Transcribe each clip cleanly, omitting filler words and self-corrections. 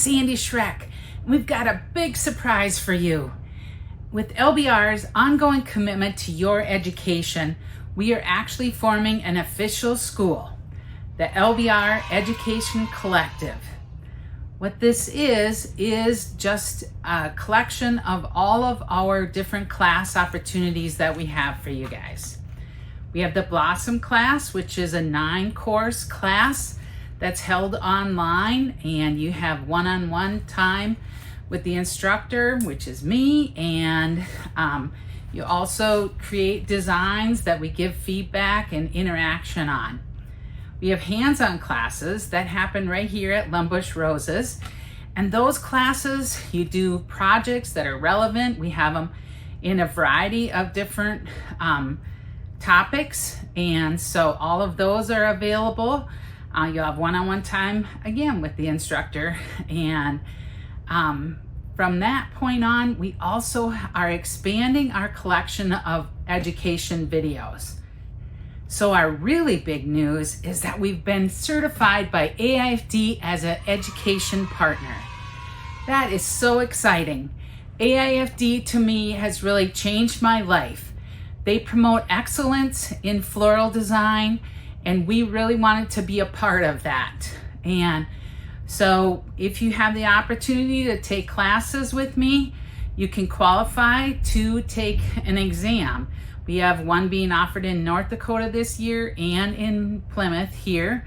Sandy Schreck. We've got a big surprise for you. With LBR's ongoing commitment to your education, we are actually forming an official school, the LBR Education Collective. What this is just a collection of all of our different class opportunities that we have for you guys. We have the Blossom class, which is a 9-course class that's held online, and you have one-on-one time with the instructor, which is me, and you also create designs that we give feedback and interaction on. We have hands-on classes that happen right here at Lumbush Roses, and those classes you do projects that are relevant. We have them in a variety of different topics, and so all of those are available. You'll have one-on-one time again with the instructor, and from that point on, we also are expanding our collection of education videos. So our really big news is that we've been certified by AIFD as an education partner. That is so exciting. AIFD to me has really changed my life. They promote excellence in floral design, and we really wanted to be a part of that. And so if you have the opportunity to take classes with me, you can qualify to take an exam. We have one being offered in North Dakota this year and in Plymouth here,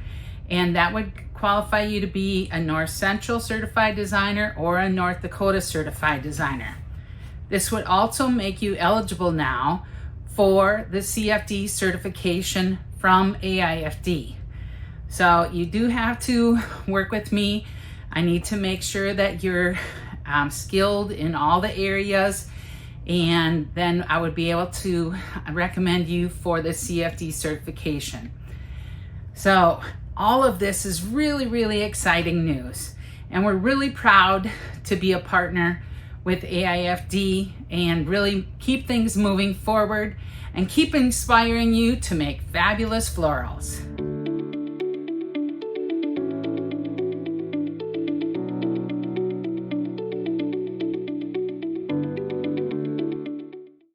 and that would qualify you to be a North Central certified designer or a North Dakota certified designer. This would also make you eligible now for the CFD certification from AIFD. So you do have to work with me. I need to make sure that you're skilled in all the areas, and then I would be able to recommend you for the CFD certification. So all of this is really, really exciting news, and we're really proud to be a partner with AIFD and really keep things moving forward and keep inspiring you to make fabulous florals.